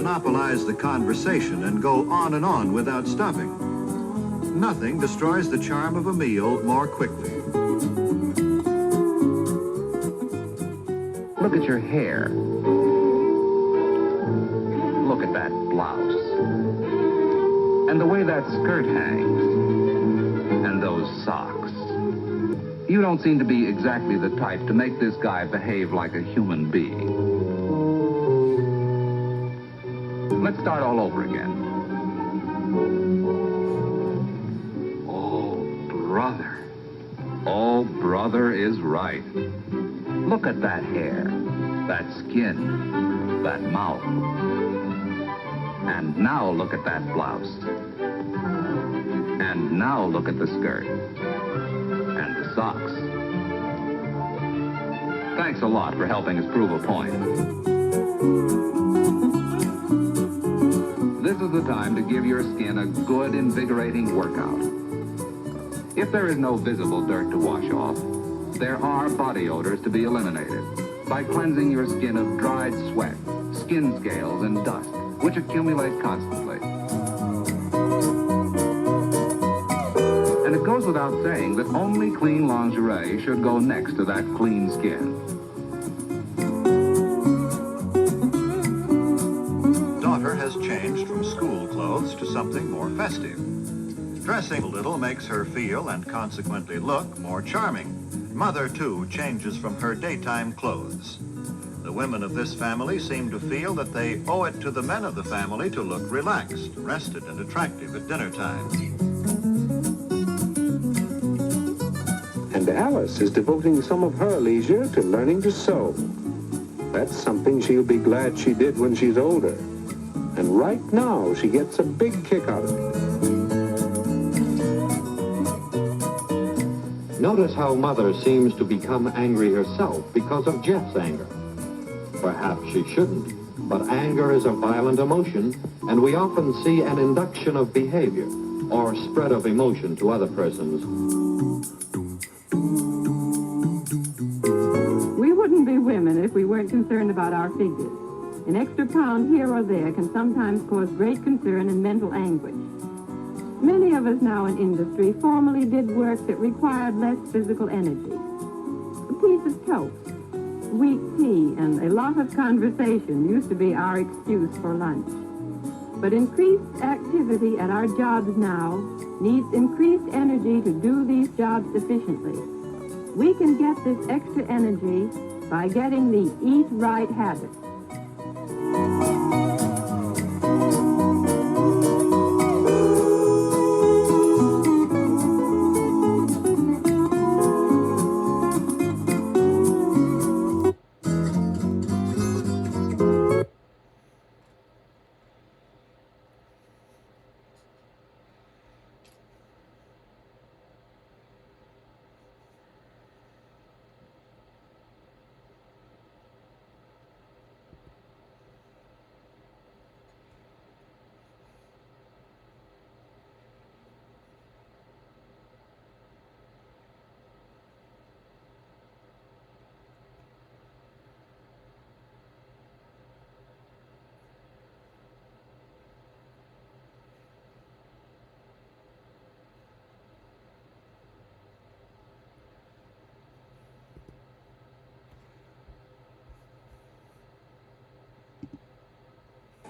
monopolize the conversation and go on and on without stopping. Nothing destroys the charm of a meal more quickly. Look at your hair. Look at that blouse. And the way that skirt hangs. And those socks. You don't seem to be exactly the type to make this guy behave like a human being. Let's start all over again. Oh, brother. Oh, brother is right. Look at that hair, that skin, that mouth. And now look at that blouse. And now look at the skirt. And the socks. Thanks a lot for helping us prove a point. This is the time to give your skin a good, invigorating workout. If there is no visible dirt to wash off, there are body odors to be eliminated by cleansing your skin of dried sweat, skin scales, and dust, which accumulate constantly. And it goes without saying that only clean lingerie should go next to that clean skin. Daughter has changed from school clothes to something more festive. Dressing a little makes her feel and consequently look more charming. Mother, too, changes from her daytime clothes. The women of this family seem to feel that they owe it to the men of the family to look relaxed, rested, and attractive at dinner time. And Alice is devoting some of her leisure to learning to sew. That's something she'll be glad she did when she's older. And right now, she gets a big kick out of it. Notice how Mother seems to become angry herself because of Jeff's anger. Perhaps she shouldn't, but anger is a violent emotion, and we often see an induction of behavior or spread of emotion to other persons. We wouldn't be women if we weren't concerned about our figures. An extra pound here or there can sometimes cause great concern and mental anguish. Many of us now in industry formerly did work that required less physical energy. A piece of toast, weak tea, and a lot of conversation used to be our excuse for lunch. But increased activity at our jobs now needs increased energy to do these jobs efficiently. We can get this extra energy by getting the eat right habit.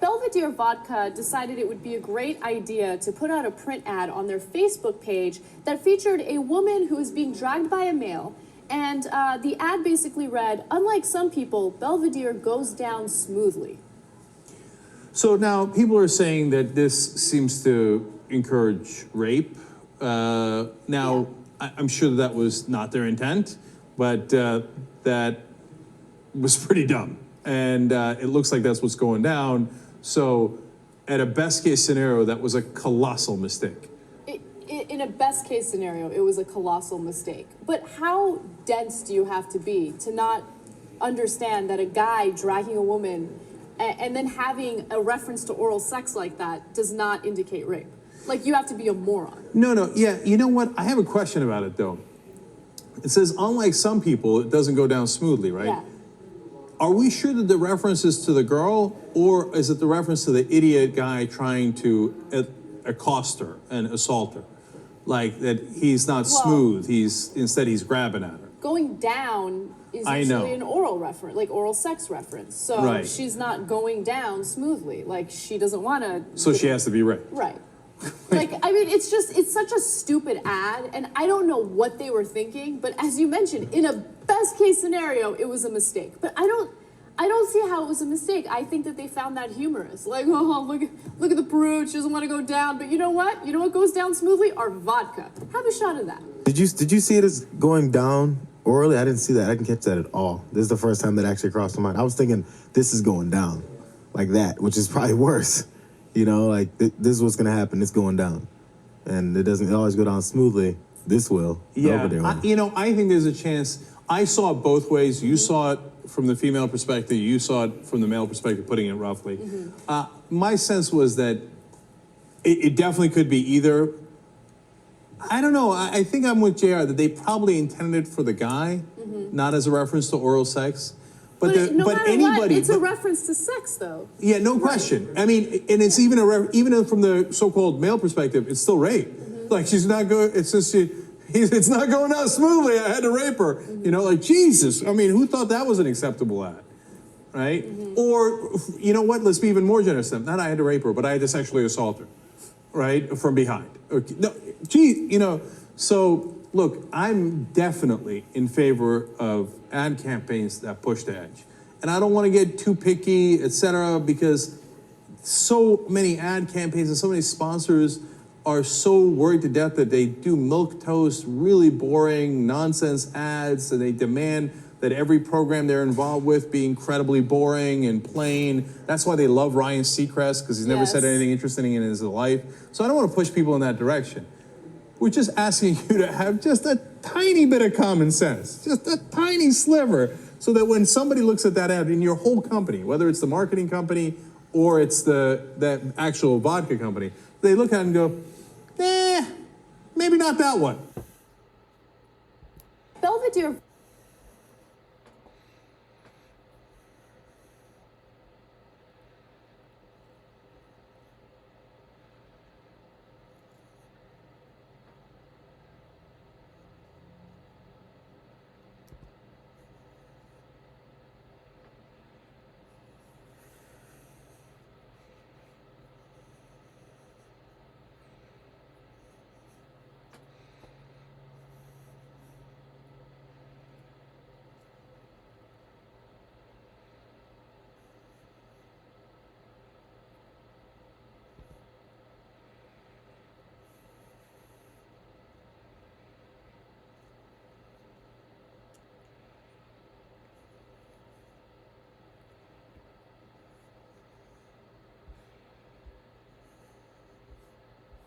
Belvedere Vodka decided it would be a great idea to put out a print ad on their Facebook page that featured a woman who was being dragged by a male, and the ad basically read, "Unlike some people, Belvedere goes down smoothly." So now people are saying that this seems to encourage rape. I'm sure that was not their intent, but that was pretty dumb. And it looks like that's what's going down. So at a best case scenario, that was a colossal mistake. In a best case scenario, it was a colossal mistake. But how dense do you have to be to not understand that a guy dragging a woman and then having a reference to oral sex like that does not indicate rape? Like, you have to be a moron. No, yeah, you know what? I have a question about it, though. It says, unlike some people, it doesn't go down smoothly, right? Yeah. are we sure that the reference is to the girl, or is it the reference to the idiot guy trying to accost her and assault her? Like that he's not smooth, instead he's grabbing at her. Going down is I know. usually an oral reference, like oral sex reference. So Right. she's not going down smoothly. Like she doesn't want to. So she has to be raped. Right. Like, I mean, it's such a stupid ad, and I don't know what they were thinking, but as you mentioned, in a best case scenario, it was a mistake. But I don't see how it was a mistake. I think that they found that humorous. Like, oh, look at the brute, she doesn't want to go down. But you know what? You know what goes down smoothly? Our vodka. Have a shot of that. Did you see it as going down orally? I didn't see that. I didn't catch that at all. This is the first time that actually crossed my mind. I was thinking this is going down like that, which is probably worse. You know, like this is what's gonna happen. It's going down, and it doesn't always go down smoothly. This will. Yeah, Over there. I think there's a chance. I saw it both ways. You saw it from the female perspective. You saw it from the male perspective, putting it roughly. My sense was that it definitely could be either. I don't know. I think I'm with JR that they probably intended it for the guy, not as a reference to oral sex. But no matter anybody, what, it's a reference to sex, though. yeah, no question. I mean, and it's even even from the so-called male perspective, it's still rape. Like she's not going. It's just it's not going out smoothly. I had to rape her. You know, like Jesus. I mean, who thought that was an acceptable act, right? Or you know what? Let's be even more generous. Not I had to rape her, but I had to sexually assault her, right, from behind. Okay. No, gee, you know. So look, I'm definitely in favor of ad campaigns that push the edge. And I don't want to get too picky, etc., because so many ad campaigns and so many sponsors are so worried to death that they do milquetoast, really boring nonsense ads, and they demand that every program they're involved with be incredibly boring and plain. That's why they love Ryan Seacrest, because he's never said anything interesting in his life. So I don't want to push people in that direction. We're just asking you to have just a tiny bit of common sense, just a tiny sliver, so that when somebody looks at that ad in your whole company, whether it's the marketing company or it's that actual vodka company, they look at it and go, maybe not that one. Belvedere